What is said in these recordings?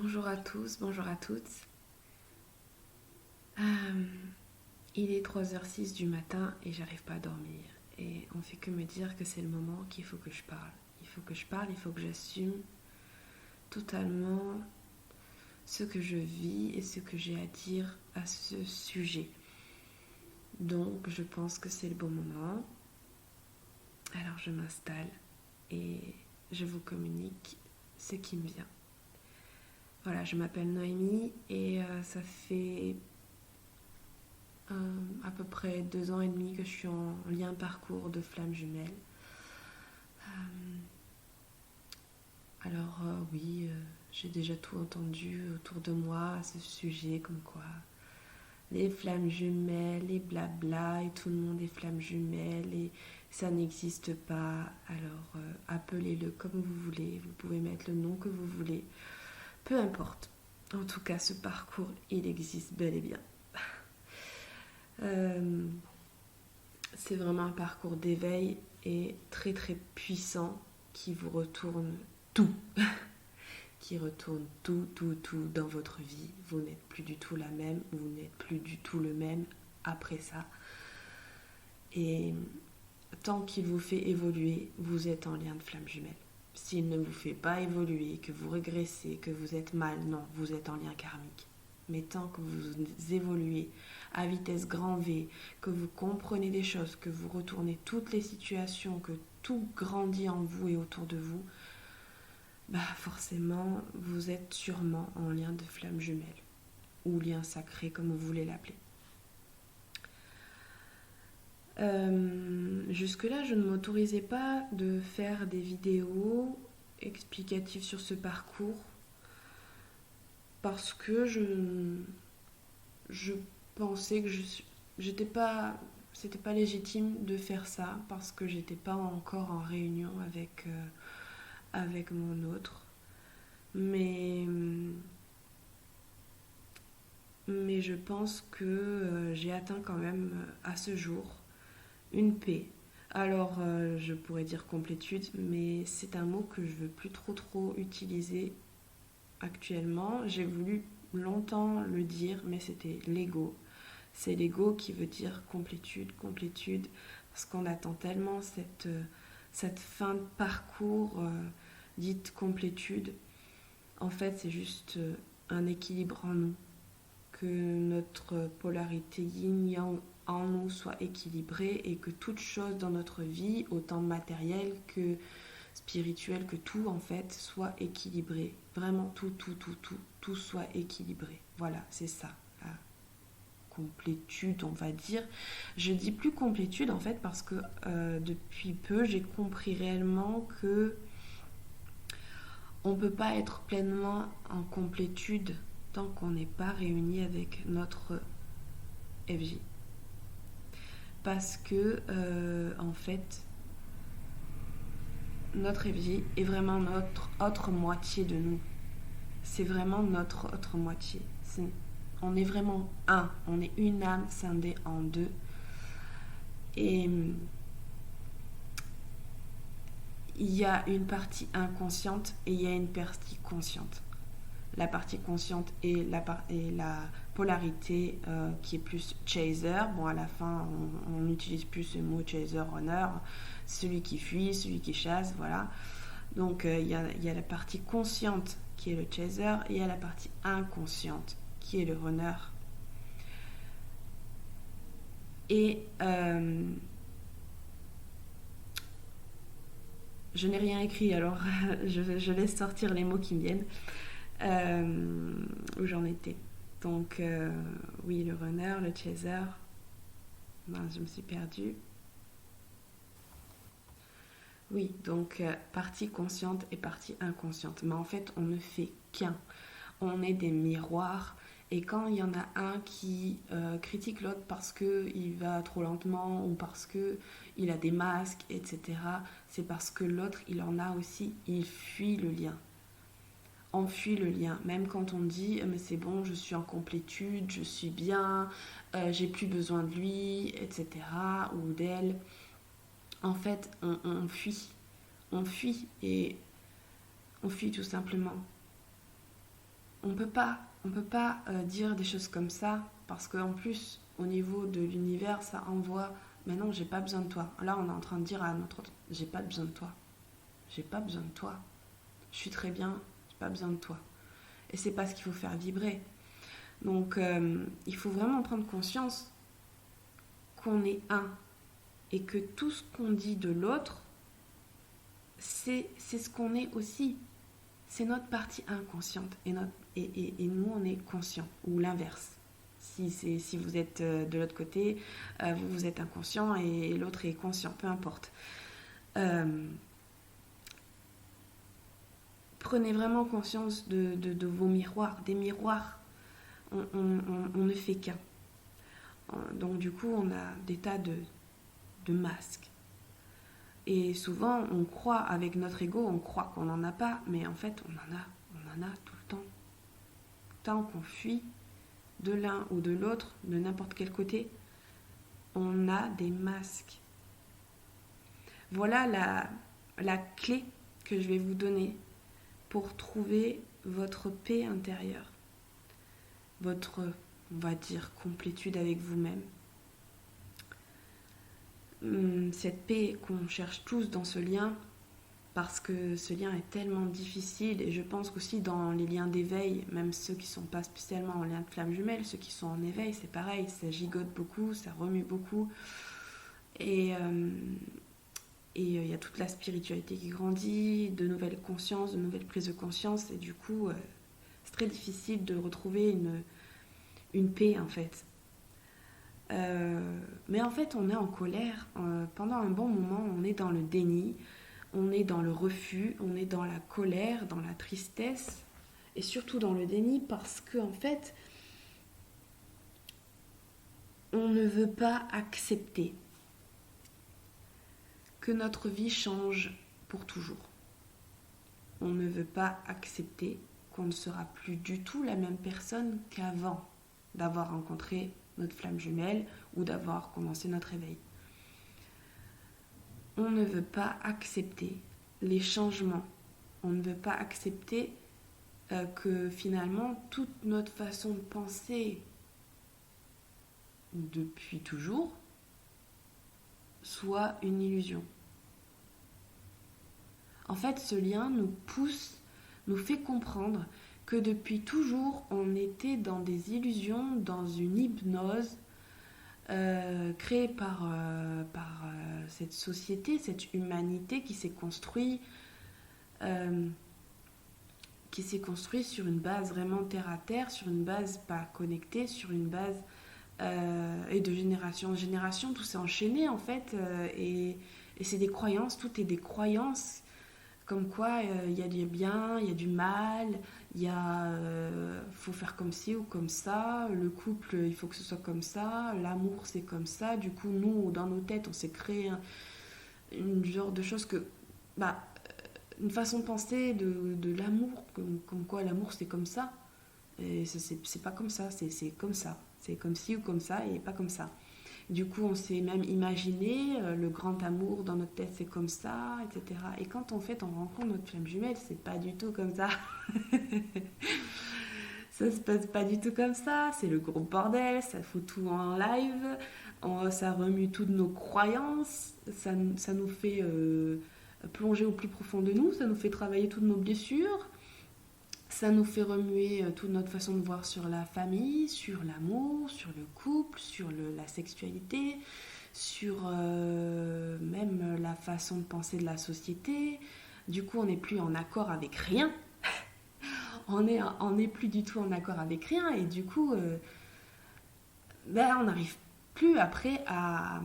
Bonjour à tous, bonjour à toutes. Euh, il est 3h06 du matin et j'arrive pas à dormir. Et on fait que me dire que c'est le moment qu'il faut que je parle. Il faut que je parle, il faut que j'assume totalement ce que je vis et ce que j'ai à dire à ce sujet. Donc je pense que c'est le bon moment. Alors je m'installe et je vous communique ce qui me vient. Voilà, je m'appelle Noémie et ça fait à peu près 2 ans et demi que je suis en lien parcours de flammes jumelles. Oui, j'ai déjà tout entendu autour de moi à ce sujet, comme quoi les flammes jumelles, les blabla, et tout le monde est flammes jumelles et ça n'existe pas. Alors appelez-le comme vous voulez, vous pouvez mettre le nom que vous voulez, peu importe. En tout cas, ce parcours, il existe bel et bien. Euh, c'est vraiment un parcours d'éveil et très très puissant qui vous retourne tout, qui retourne tout dans votre vie. Vous n'êtes plus du tout la même, vous n'êtes plus du tout le même après ça. Et tant qu'il vous fait évoluer, vous êtes en lien de flamme jumelle. S'il ne vous fait pas évoluer, que vous régressez, que vous êtes mal, non, vous êtes en lien karmique. Mais tant que vous évoluez à vitesse grand V, que vous comprenez des choses, que vous retournez toutes les situations, que tout grandit en vous et autour de vous, forcément, vous êtes sûrement en lien de flamme jumelle ou lien sacré, comme vous voulez l'appeler. Jusque-là, je ne m'autorisais pas de faire des vidéos explicatives sur ce parcours parce que je pensais que c'était pas légitime de faire ça parce que j'étais pas encore en réunion avec mon autre. Mais je pense que j'ai atteint quand même à ce jour une paix. Alors je pourrais dire complétude, mais c'est un mot que je veux plus trop utiliser actuellement. J'ai voulu longtemps le dire, mais c'était l'ego. C'est l'ego qui veut dire complétude, parce qu'on attend tellement cette fin de parcours dite complétude. En fait, c'est juste un équilibre en nous, que notre polarité yin-yang en nous soit équilibrée et que toute chose dans notre vie, autant matérielle que spirituelle, que tout en fait, soit équilibré. Vraiment tout soit équilibré. Voilà, c'est ça. La complétude, on va dire. Je dis plus complétude en fait parce que depuis peu, j'ai compris réellement que on ne peut pas être pleinement en complétude tant qu'on n'est pas réuni avec notre FJ. Parce que, en fait, notre FJ est vraiment notre autre moitié de nous. C'est vraiment notre autre moitié. On est vraiment un. On est une âme scindée en deux. Et il y a une partie inconsciente et il y a une partie consciente. La partie consciente et la polarité qui est plus chaser. Bon, à la fin, on n'utilise plus ce mot chaser, runner. Celui qui fuit, celui qui chasse, voilà. Donc, il y a la partie consciente qui est le chaser et il y a la partie inconsciente qui est le runner. Et je n'ai rien écrit, alors je laisse sortir les mots qui me viennent. Où j'en étais. Donc, oui, le runner, le chaser. Je me suis perdue. Oui, donc partie consciente et partie inconsciente. Mais en fait, on ne fait qu'un. On est des miroirs. Et quand il y en a un qui critique l'autre parce qu'il va trop lentement ou parce qu'il a des masques, etc., c'est parce que l'autre, il en a aussi. Il fuit le lien. On fuit le lien, même quand on dit mais c'est bon, je suis en complétude, je suis bien, j'ai plus besoin de lui, etc. ou d'elle. En fait, on fuit et on fuit tout simplement. On peut pas dire des choses comme ça parce qu'en plus, au niveau de l'univers, ça envoie. Mais non, j'ai pas besoin de toi. Là, on est en train de dire à notre autre, j'ai pas besoin de toi. J'ai pas besoin de toi. Je suis très bien, j'ai pas besoin de toi. Et c'est pas ce qu'il faut faire vibrer. Donc, il faut vraiment prendre conscience qu'on est un et que tout ce qu'on dit de l'autre, c'est ce qu'on est aussi. C'est notre partie inconsciente et nous, on est conscient, ou l'inverse. Si vous êtes de l'autre côté, vous êtes inconscient et l'autre est conscient, peu importe. Prenez vraiment conscience de vos miroirs, des miroirs. On ne fait qu'un. Donc du coup, on a des tas de masques. Et souvent, on croit, avec notre ego, on croit qu'on n'en a pas, mais en fait, on en a tout le temps. Tant qu'on fuit de l'un ou de l'autre, de n'importe quel côté, on a des masques. Voilà la clé que je vais vous donner pour trouver votre paix intérieure, votre, on va dire, complétude avec vous-même. Cette paix qu'on cherche tous dans ce lien, parce que ce lien est tellement difficile, et je pense qu'aussi dans les liens d'éveil, même ceux qui ne sont pas spécialement en lien de flamme jumelle, ceux qui sont en éveil, c'est pareil, ça gigote beaucoup, ça remue beaucoup, et il y a toute la spiritualité qui grandit, de nouvelles consciences, de nouvelles prises de conscience, et du coup, c'est très difficile de retrouver une paix en fait. Mais en fait, on est en colère. Pendant un bon moment, on est dans le déni, on est dans le refus, on est dans la colère, dans la tristesse, et surtout dans le déni parce qu'en fait, on ne veut pas accepter que notre vie change pour toujours. On ne veut pas accepter qu'on ne sera plus du tout la même personne qu'avant d'avoir rencontré notre flamme jumelle ou d'avoir commencé notre éveil. On ne veut pas accepter les changements. On ne veut pas accepter que finalement toute notre façon de penser depuis toujours soit une illusion. En fait, ce lien nous pousse, nous fait comprendre que depuis toujours, on était dans des illusions, dans une hypnose créée par cette société, cette humanité qui s'est construite sur une base vraiment terre à terre, sur une base pas connectée, sur une base et de génération en génération, tout s'est enchaîné en fait, et c'est des croyances, tout est des croyances, comme quoi il y a du bien, il y a du mal, il y a faut faire comme ci ou comme ça, le couple il faut que ce soit comme ça, l'amour c'est comme ça, du coup nous dans nos têtes on s'est créé une genre de choses que une façon de penser de l'amour, comme quoi l'amour c'est comme ça, et c'est pas comme ça, c'est comme ça, c'est comme ci ou comme ça et pas comme ça. Du coup, on s'est même imaginé le grand amour dans notre tête, c'est comme ça, etc. Et quand en fait on rencontre notre flamme jumelle, c'est pas du tout comme ça. Ça se passe pas du tout comme ça. C'est le gros bordel, ça fout tout en live, ça remue toutes nos croyances, ça nous fait plonger au plus profond de nous, ça nous fait travailler toutes nos blessures. Ça nous fait remuer toute notre façon de voir sur la famille, sur l'amour, sur le couple, sur la sexualité, sur même la façon de penser de la société. Du coup, on n'est plus en accord avec rien. On n'est plus du tout en accord avec rien. Et du coup, on n'arrive plus après à...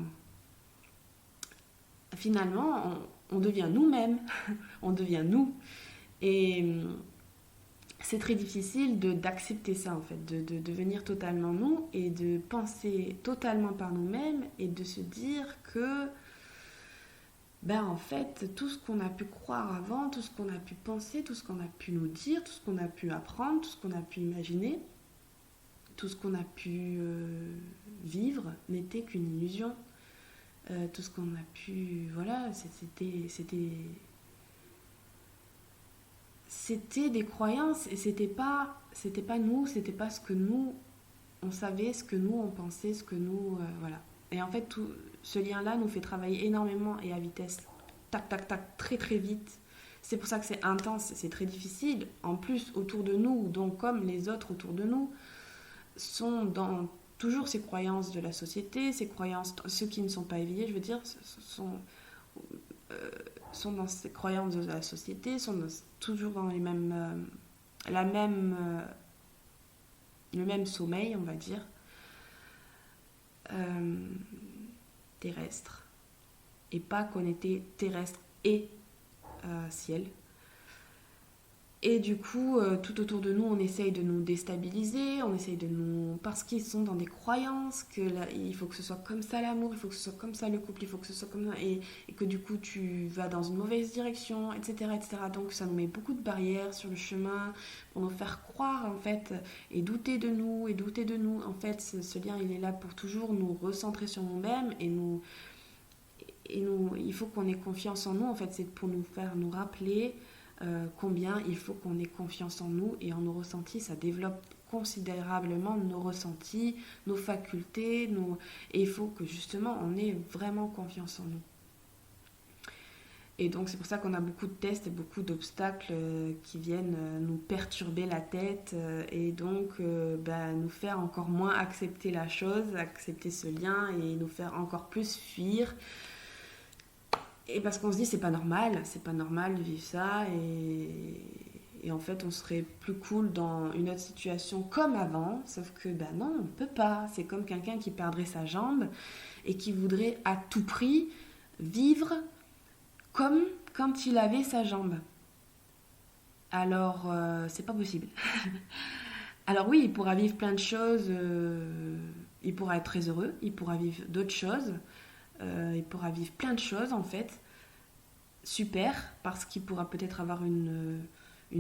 Finalement, on devient nous-mêmes. On devient nous. Et... c'est très difficile d'accepter ça en fait, de devenir totalement nous et de penser totalement par nous-mêmes et de se dire que en fait tout ce qu'on a pu croire avant, tout ce qu'on a pu penser, tout ce qu'on a pu nous dire, tout ce qu'on a pu apprendre, tout ce qu'on a pu imaginer, tout ce qu'on a pu vivre n'était qu'une illusion. Tout ce qu'on a pu... Voilà, c'était des croyances et c'était pas nous, c'était pas ce que nous on savait, ce que nous on pensait, ce que nous voilà. Et en fait tout ce lien-là nous fait travailler énormément et à vitesse tac tac tac très très vite. C'est pour ça que c'est intense, c'est très difficile. En plus autour de nous, donc comme les autres autour de nous sont dans toujours ces croyances de la société, ces croyances, ceux qui ne sont pas éveillés, je veux dire, euh, sont dans ces croyances de la société, toujours dans les mêmes, la même, le même sommeil, on va dire, euh, terrestre, et pas qu'on était terrestre et ciel. Et du coup, tout autour de nous, on essaye de nous déstabiliser, on essaye de nous... Parce qu'ils sont dans des croyances, que là, il faut que ce soit comme ça l'amour, il faut que ce soit comme ça le couple, il faut que ce soit comme ça, et que du coup, tu vas dans une mauvaise direction, etc., etc. Donc ça nous met beaucoup de barrières sur le chemin pour nous faire croire, en fait, et douter de nous, et douter de nous. En fait, ce lien, il est là pour toujours nous recentrer sur nous-mêmes, il faut qu'on ait confiance en nous, en fait, c'est pour nous faire nous rappeler combien il faut qu'on ait confiance en nous et en nos ressentis. Ça développe considérablement nos ressentis, nos facultés, et il faut que justement on ait vraiment confiance en nous. Et donc c'est pour ça qu'on a beaucoup de tests et beaucoup d'obstacles qui viennent nous perturber la tête et donc nous faire encore moins accepter la chose, accepter ce lien et nous faire encore plus fuir. Et parce qu'on se dit c'est pas normal de vivre ça et en fait on serait plus cool dans une autre situation comme avant, sauf que non, on peut pas. C'est comme quelqu'un qui perdrait sa jambe et qui voudrait à tout prix vivre comme quand il avait sa jambe. Alors c'est pas possible. Alors oui, il pourra vivre plein de choses, il pourra être très heureux, il pourra vivre d'autres choses, il pourra vivre plein de choses en fait super parce qu'il pourra peut-être avoir une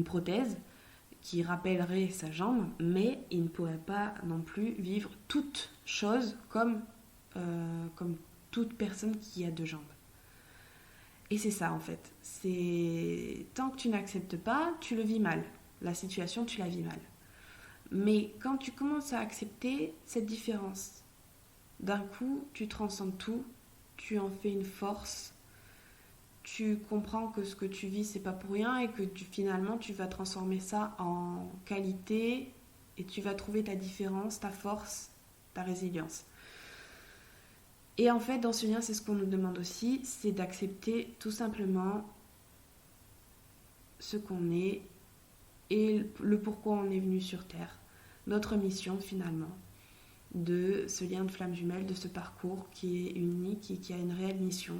prothèse qui rappellerait sa jambe, mais il ne pourrait pas non plus vivre toute chose comme toute personne qui a deux jambes. Et c'est ça en fait. C'est tant que tu n'acceptes pas, tu le vis mal. La situation, tu la vis mal. Mais quand tu commences à accepter cette différence, d'un coup, tu transcendes tout, tu en fais une force, tu comprends que ce que tu vis c'est pas pour rien et que finalement tu vas transformer ça en qualité et tu vas trouver ta différence, ta force, ta résilience. Et en fait dans ce lien c'est ce qu'on nous demande aussi, c'est d'accepter tout simplement ce qu'on est et le pourquoi on est venu sur Terre. Notre mission finalement de ce lien de flamme jumelle, de ce parcours qui est unique et qui a une réelle mission.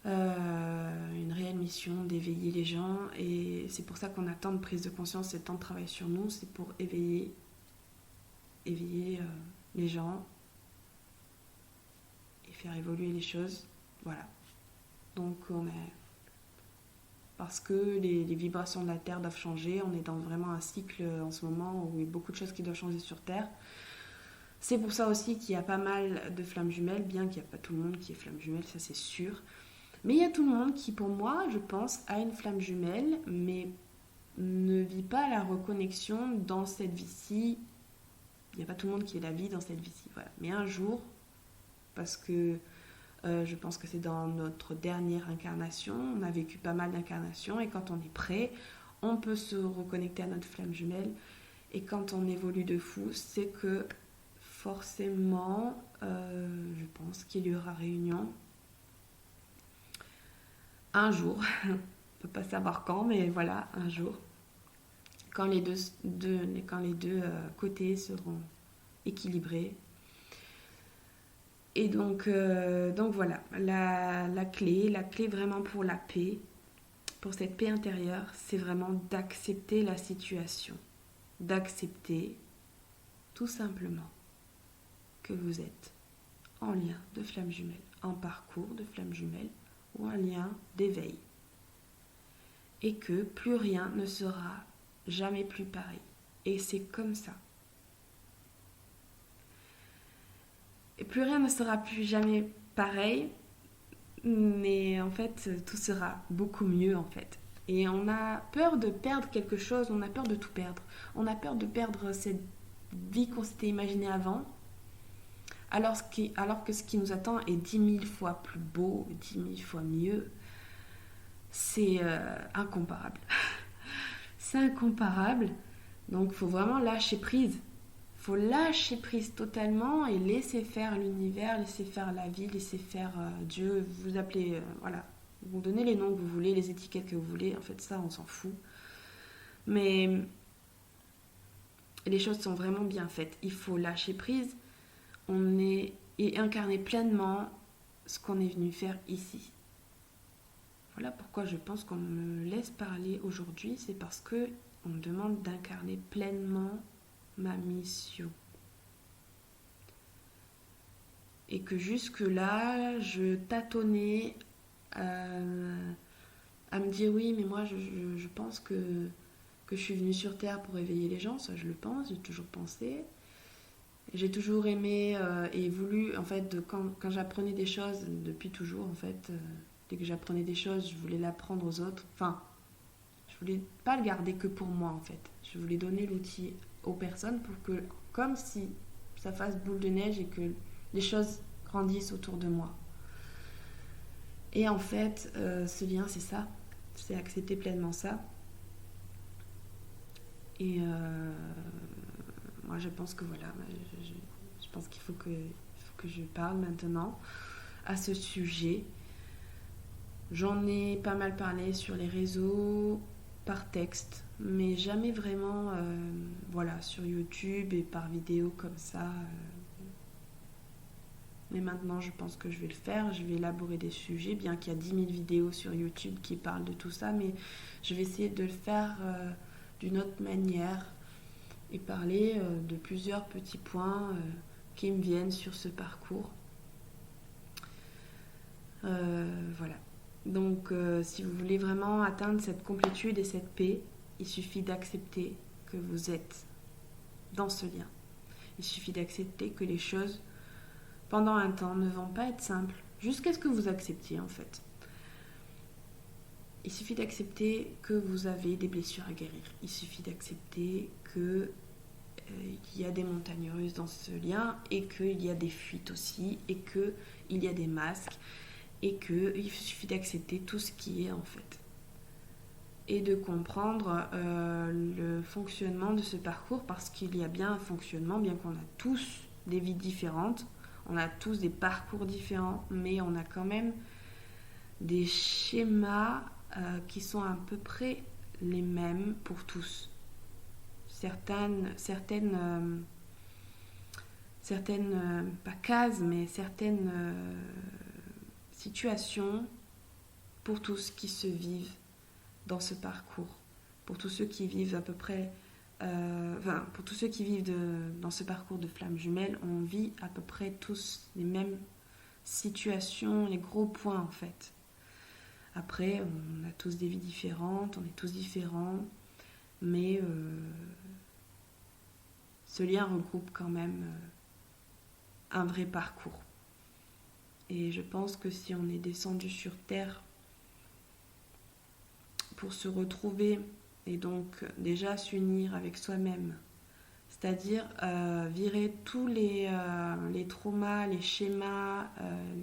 Une réelle mission d'éveiller les gens et c'est pour ça qu'on a tant de prise de conscience et tant de travail sur nous, c'est pour éveiller les gens et faire évoluer les choses, voilà. Donc on est parce que les vibrations de la Terre doivent changer, on est dans vraiment un cycle en ce moment où il y a beaucoup de choses qui doivent changer sur Terre. C'est pour ça aussi qu'il y a pas mal de flammes jumelles, bien qu'il n'y a pas tout le monde qui est flamme jumelle, ça c'est sûr. Mais il y a tout le monde qui, pour moi, je pense, a une flamme jumelle, mais ne vit pas la reconnexion dans cette vie-ci. Il n'y a pas tout le monde qui ait la vie dans cette vie-ci. Voilà. Mais un jour, parce que je pense que c'est dans notre dernière incarnation, on a vécu pas mal d'incarnations, et quand on est prêt, on peut se reconnecter à notre flamme jumelle. Et quand on évolue de fou, c'est que forcément, je pense qu'il y aura réunion un jour, on ne peut pas savoir quand, mais voilà, un jour, quand les deux côtés seront équilibrés. Et donc voilà, la clé vraiment pour la paix, pour cette paix intérieure, c'est vraiment d'accepter la situation, d'accepter tout simplement que vous êtes en lien de flamme jumelle, en parcours de flamme jumelle, ou un lien d'éveil. Et que plus rien ne sera jamais plus pareil. Et c'est comme ça. Et plus rien ne sera plus jamais pareil, mais en fait, tout sera beaucoup mieux en fait. Et on a peur de perdre quelque chose, on a peur de tout perdre. On a peur de perdre cette vie qu'on s'était imaginée avant, alors que ce qui nous attend est 10 000 fois plus beau, 10 000 fois mieux. C'est incomparable. C'est incomparable. Donc il faut vraiment lâcher prise. Il faut lâcher prise totalement et laisser faire l'univers, laisser faire la vie, laisser faire Dieu. Vous appelez, voilà. Vous donnez les noms que vous voulez, les étiquettes que vous voulez. En fait, ça, on s'en fout. Mais les choses sont vraiment bien faites. Il faut lâcher prise. On est et incarner pleinement ce qu'on est venu faire ici. Voilà pourquoi je pense qu'on me laisse parler aujourd'hui. C'est parce que on me demande d'incarner pleinement ma mission. Et que jusque-là, je tâtonnais à me dire oui, mais moi je pense que je suis venue sur Terre pour éveiller les gens. Ça, je le pense, j'ai toujours pensé. J'ai toujours aimé et voulu, en fait, quand j'apprenais des choses, depuis toujours, en fait, dès que j'apprenais des choses, je voulais l'apprendre aux autres. Enfin, je voulais pas le garder que pour moi, en fait. Je voulais donner l'outil aux personnes pour que, comme si ça fasse boule de neige et que les choses grandissent autour de moi. Et en fait, ce lien, c'est ça. C'est accepter pleinement ça. Et moi, je pense que voilà, je pense qu'il faut que je parle maintenant à ce sujet. J'en ai pas mal parlé sur les réseaux, par texte, mais jamais vraiment voilà, sur YouTube et par vidéo comme ça. Mais maintenant, je pense que je vais le faire. Je vais élaborer des sujets, bien qu'il y a 10 000 vidéos sur YouTube qui parlent de tout ça, mais je vais essayer de le faire d'une autre manière et parler de plusieurs petits points qui me viennent sur ce parcours. Voilà. Donc, si vous voulez vraiment atteindre cette complétude et cette paix, il suffit d'accepter que vous êtes dans ce lien. Il suffit d'accepter que les choses, pendant un temps, ne vont pas être simples, jusqu'à ce que vous acceptiez, en fait. Il suffit d'accepter que vous avez des blessures à guérir. Il suffit d'accepter que il y a des montagnes russes dans ce lien et qu'il y a des fuites aussi et qu'il y a des masques et qu'il suffit d'accepter tout ce qui est en fait et de comprendre le fonctionnement de ce parcours, parce qu'il y a bien un fonctionnement, bien qu'on a tous des vies différentes, on a tous des parcours différents, mais on a quand même des schémas qui sont à peu près les mêmes pour tous. Certaines pas cases, mais certaines situations pour tous qui se vivent dans ce parcours, pour tous ceux qui vivent à peu près, pour tous ceux qui vivent dans ce parcours de flammes jumelles, on vit à peu près tous les mêmes situations, les gros points en fait. Après, on a tous des vies différentes, on est tous différents, mais ce lien regroupe quand même un vrai parcours. Et je pense que si on est descendu sur Terre pour se retrouver et donc déjà s'unir avec soi-même, c'est-à-dire virer tous les traumas, les schémas,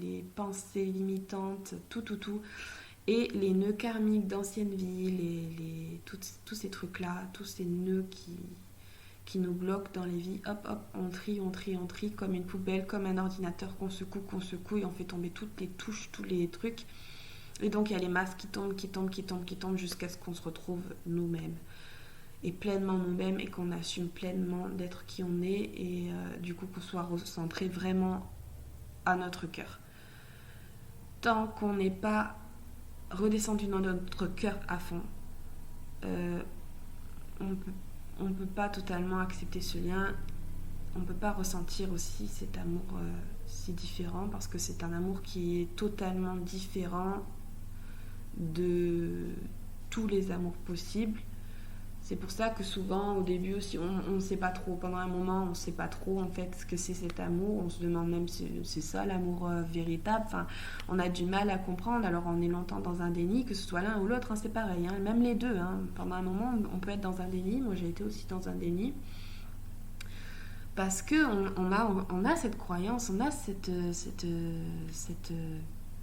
les pensées limitantes, tout, et les nœuds karmiques d'anciennes vies, tous ces trucs-là, tous ces nœuds qui nous bloquent dans les vies, hop, on trie, comme une poubelle, comme un ordinateur qu'on secoue, et on fait tomber toutes les touches, tous les trucs. Et donc il y a les masques qui tombent, jusqu'à ce qu'on se retrouve nous-mêmes. Et pleinement nous-mêmes, et qu'on assume pleinement d'être qui on est, et du coup qu'on soit recentré vraiment à notre cœur. Tant qu'on n'est pas redescendu dans notre cœur à fond, on ne peut pas totalement accepter ce lien. On ne peut pas ressentir aussi cet amour si différent, parce que c'est un amour qui est totalement différent de tous les amours possibles. C'est pour ça que souvent, au début aussi, on ne sait pas trop. Pendant un moment, on ne sait pas trop en fait ce que c'est cet amour. On se demande même si c'est ça l'amour véritable. Enfin, on a du mal à comprendre. Alors, on est longtemps dans un déni, que ce soit l'un ou l'autre, hein, c'est pareil. Hein, même les deux. Hein. Pendant un moment, on peut être dans un déni. Moi, j'ai été aussi dans un déni. Parce qu'on a cette croyance, on a cette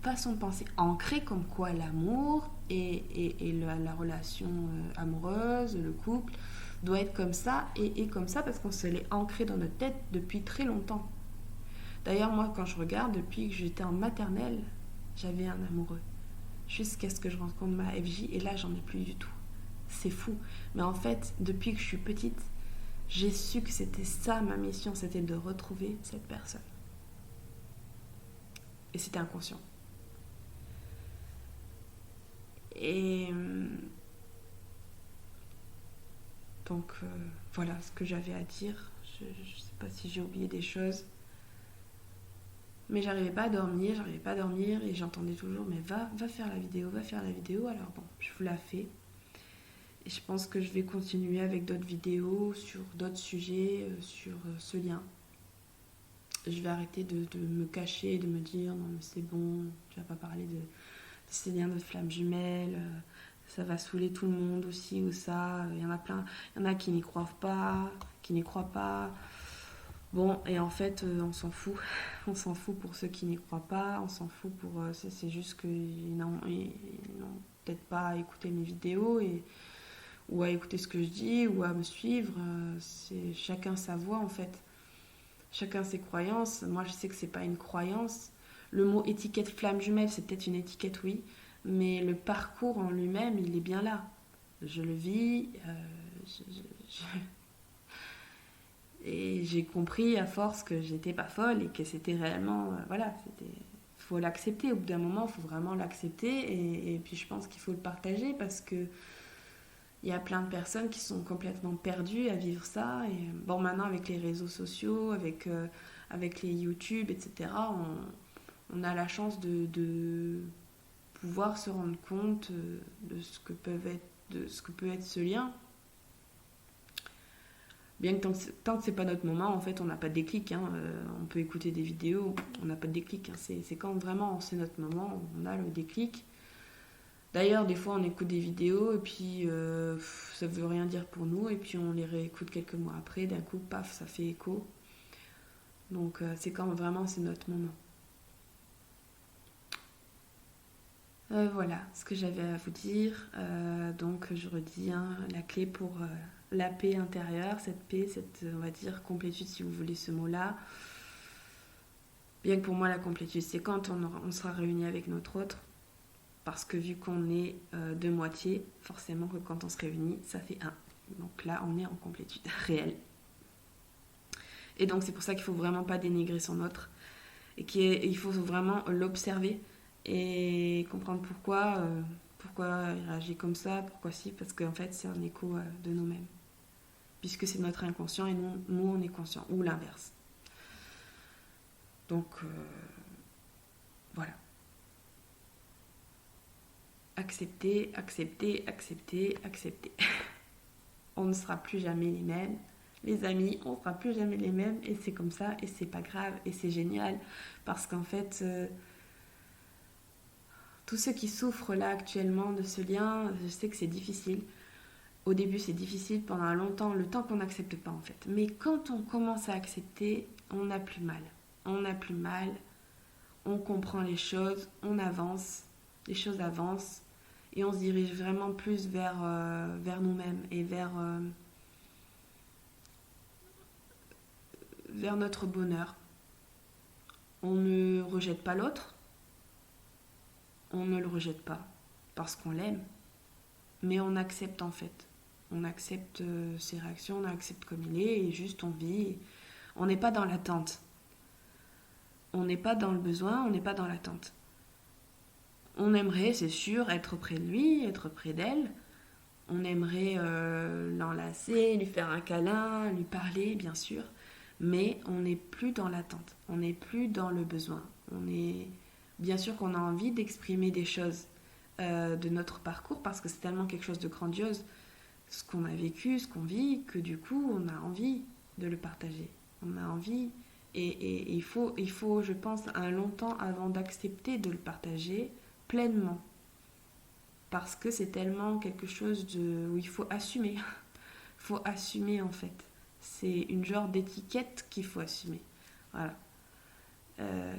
façon de penser ancrée comme quoi l'amour et la relation amoureuse, le couple, doit être comme ça et comme ça parce qu'on se l'est ancré dans notre tête depuis très longtemps. D'ailleurs, moi, quand je regarde, depuis que j'étais en maternelle, j'avais un amoureux. Jusqu'à ce que je rencontre ma FJ, et là, j'en ai plus du tout. C'est fou. Mais en fait, depuis que je suis petite, j'ai su que c'était ça ma mission, c'était de retrouver cette personne. Et c'était inconscient. Et donc voilà ce que j'avais à dire. Je ne sais pas si j'ai oublié des choses. Mais j'arrivais pas à dormir et j'entendais toujours mais va faire la vidéo. Alors bon, je vous la fais. Et je pense que je vais continuer avec d'autres vidéos sur d'autres sujets, sur ce lien. Je vais arrêter de me cacher et de me dire non mais c'est bon, tu vas pas parler de ces liens de flammes jumelles, ça va saouler tout le monde aussi ou ça. Il y en a plein, il y en a qui n'y croient pas, Bon, et en fait, on s'en fout. On s'en fout pour ceux qui n'y croient pas, on s'en fout pour... c'est juste qu'ils n'ont peut-être pas à écouter mes vidéos ou à écouter ce que je dis ou à me suivre. C'est chacun sa voix en fait. Chacun ses croyances. Moi, je sais que c'est pas une croyance. Le mot étiquette flamme jumelle, c'est peut-être une étiquette, oui. Mais le parcours en lui-même, il est bien là. Je le vis. Et j'ai compris à force que j'étais pas folle et que c'était réellement... voilà, c'était... faut l'accepter. Au bout d'un moment, il faut vraiment l'accepter. Et puis, je pense qu'il faut le partager parce que il y a plein de personnes qui sont complètement perdues à vivre ça. Et bon, maintenant, avec les réseaux sociaux, avec les YouTube, etc., on a la chance de pouvoir se rendre compte de ce que peut être ce lien. Bien que tant que c'est pas notre moment, en fait, on n'a pas de déclic. Hein. On peut écouter des vidéos, on n'a pas de déclic. Hein. C'est quand vraiment c'est notre moment, on a le déclic. D'ailleurs, des fois, on écoute des vidéos et puis ça veut rien dire pour nous. Et puis, on les réécoute quelques mois après. D'un coup, paf, ça fait écho. Donc, c'est quand vraiment c'est notre moment. Voilà ce que j'avais à vous dire. Donc, je redis la clé pour la paix intérieure. Cette paix, cette, on va dire, complétude, si vous voulez ce mot-là. Bien que pour moi, la complétude, c'est quand on sera réunis avec notre autre. Parce que vu qu'on est de moitié, forcément que quand on se réunit, ça fait un. Donc là, on est en complétude réelle. Et donc c'est pour ça qu'il ne faut vraiment pas dénigrer son autre. Et qu'il faut vraiment l'observer et comprendre pourquoi il réagit comme ça, pourquoi si, parce qu'en fait c'est un écho de nous-mêmes. Puisque c'est notre inconscient et nous on est conscient, ou l'inverse. Donc voilà. Accepter. On ne sera plus jamais les mêmes. Les amis, on ne sera plus jamais les mêmes et c'est comme ça et c'est pas grave et c'est génial parce qu'en fait tous ceux qui souffrent là actuellement de ce lien, je sais que c'est difficile. Au début c'est difficile pendant longtemps, le temps qu'on n'accepte pas en fait. Mais quand on commence à accepter, on n'a plus mal. On comprend les choses, on avance, les choses avancent et on se dirige vraiment plus vers nous-mêmes et vers notre bonheur. On ne rejette pas l'autre, on ne le rejette pas parce qu'on l'aime, mais on accepte en fait. On accepte ses réactions, on accepte comme il est et juste on vit. On n'est pas dans l'attente. On n'est pas dans le besoin, on n'est pas dans l'attente. On aimerait, c'est sûr, être près de lui, être près d'elle. On aimerait l'enlacer, lui faire un câlin, lui parler, bien sûr. Mais on n'est plus dans l'attente, on n'est plus dans le besoin. Bien sûr qu'on a envie d'exprimer des choses de notre parcours parce que c'est tellement quelque chose de grandiose ce qu'on a vécu, ce qu'on vit, que du coup on a envie de le partager. On a envie et il faut, je pense, un long temps avant d'accepter de le partager pleinement. Parce que c'est tellement quelque chose où il faut assumer. Il faut assumer en fait. C'est une genre d'étiquette qu'il faut assumer. Voilà. Euh,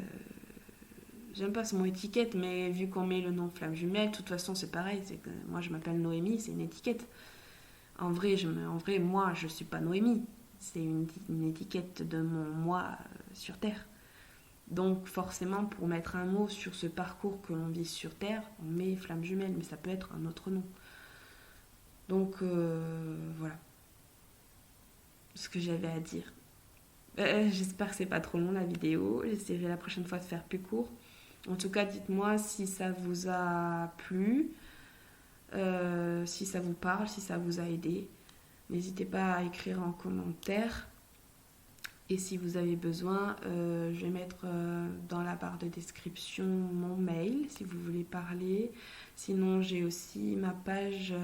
J'aime pas ce mot étiquette, mais vu qu'on met le nom Flamme Jumelle, de toute façon c'est pareil. C'est que moi je m'appelle Noémie, c'est une étiquette. En vrai, moi je suis pas Noémie. C'est une étiquette de mon moi sur Terre. Donc forcément, pour mettre un mot sur ce parcours que l'on vit sur Terre, on met Flamme Jumelle, mais ça peut être un autre nom. Donc voilà ce que j'avais à dire. J'espère que c'est pas trop long la vidéo. J'essaierai la prochaine fois de faire plus court. En tout cas, dites-moi si ça vous a plu, si ça vous parle, si ça vous a aidé. N'hésitez pas à écrire en commentaire. Et si vous avez besoin, je vais mettre dans la barre de description mon mail si vous voulez parler. Sinon, j'ai aussi ma page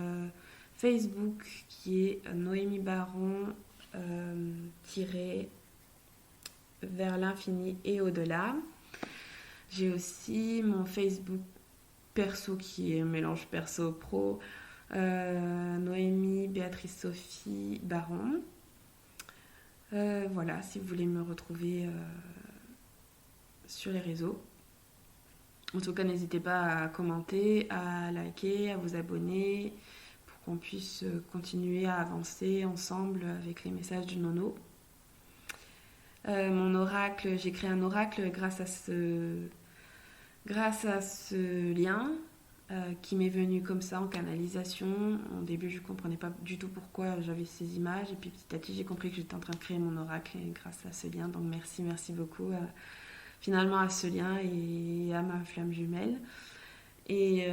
Facebook qui est Noémie Baron vers l'infini et au-delà. J'ai aussi mon Facebook perso qui est un mélange perso-pro, Noémie Béatrice Sophie Baron. Voilà, si vous voulez me retrouver sur les réseaux. En tout cas, n'hésitez pas à commenter, à liker, à vous abonner pour qu'on puisse continuer à avancer ensemble avec les messages du nono. Mon oracle, j'ai créé un oracle grâce à ce lien qui m'est venu comme ça en canalisation. Au début, je ne comprenais pas du tout pourquoi j'avais ces images. Et puis petit à petit, j'ai compris que j'étais en train de créer mon oracle grâce à ce lien. Donc merci beaucoup finalement à ce lien et à ma flamme jumelle. Et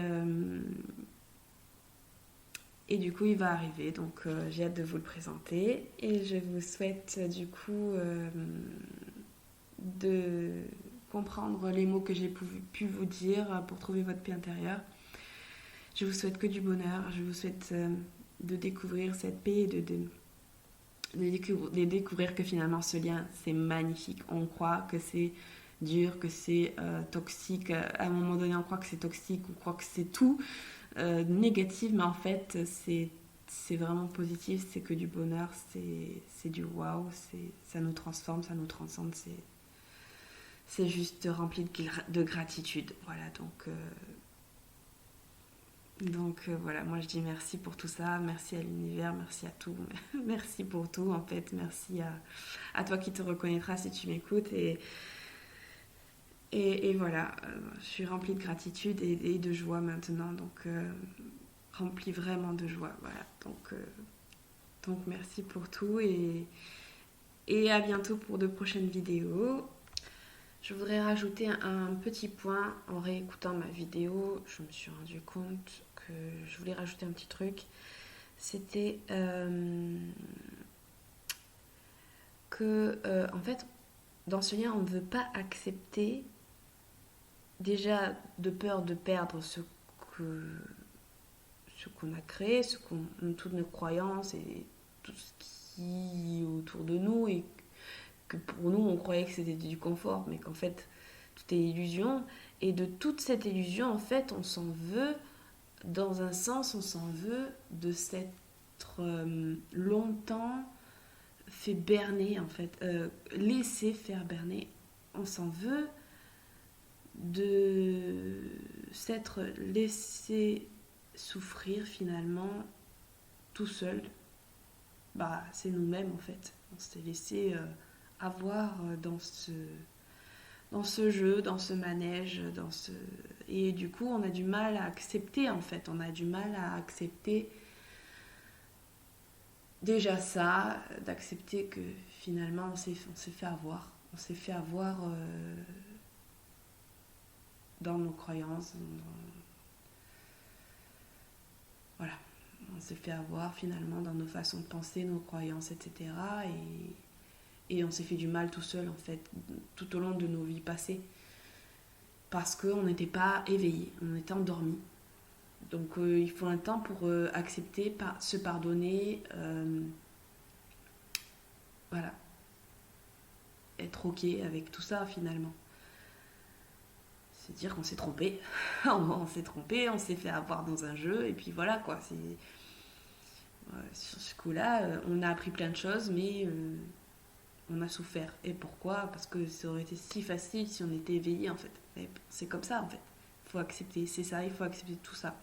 du coup, il va arriver. Donc j'ai hâte de vous le présenter. Et je vous souhaite du coup de comprendre les mots que j'ai pu vous dire pour trouver votre paix intérieure. Je vous souhaite que du bonheur, je vous souhaite de découvrir cette paix et de découvrir que finalement ce lien c'est magnifique. On croit que c'est dur, que c'est toxique, à un moment donné on croit que c'est toxique, on croit que c'est tout négatif, mais en fait c'est vraiment positif, c'est que du bonheur, c'est du waouh, ça nous transforme, ça nous transcende, c'est juste rempli de gratitude. Voilà, donc voilà, moi je dis merci pour tout ça, merci à l'univers, merci à tout, merci pour tout en fait, merci à toi qui te reconnaîtras si tu m'écoutes et voilà, je suis remplie de gratitude et de joie maintenant, donc remplie vraiment de joie, voilà, donc merci pour tout et à bientôt pour de prochaines vidéos. Je voudrais rajouter un petit point en réécoutant ma vidéo. Je me suis rendu compte que je voulais rajouter un petit truc. C'était que, en fait, dans ce lien, on ne veut pas accepter, déjà de peur de perdre ce qu'on a créé, toutes nos croyances et tout ce qui est autour de nous et que pour nous on croyait que c'était du confort, mais qu'en fait tout est illusion, et de toute cette illusion en fait on s'en veut, dans un sens on s'en veut de s'être longtemps fait berner en fait, laisser faire berner, on s'en veut de s'être laissé souffrir finalement tout seul. Bah c'est nous-mêmes en fait, on s'est laissé avoir dans ce jeu, dans ce manège, et du coup on a du mal à accepter en fait, on a du mal à accepter déjà ça, d'accepter que finalement on s'est fait avoir, dans nos croyances, voilà, on s'est fait avoir finalement dans nos façons de penser, nos croyances, etc. Et on s'est fait du mal tout seul en fait, tout au long de nos vies passées, parce qu'on n'était pas éveillés, on était endormis. Donc il faut un temps pour accepter, se pardonner, voilà, être ok avec tout ça finalement. Se dire qu'on s'est trompé, on s'est trompé, on s'est fait avoir dans un jeu, et puis voilà quoi. Sur ce coup-là, on a appris plein de choses, mais on a souffert. Et pourquoi? Parce que ça aurait été si facile si on était éveillé en fait. Et c'est comme ça en fait. Il faut accepter, c'est ça, il faut accepter tout ça.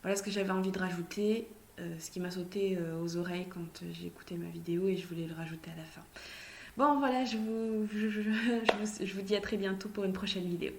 Voilà ce que j'avais envie de rajouter, ce qui m'a sauté aux oreilles quand j'ai écouté ma vidéo et je voulais le rajouter à la fin. Bon voilà, je vous dis à très bientôt pour une prochaine vidéo.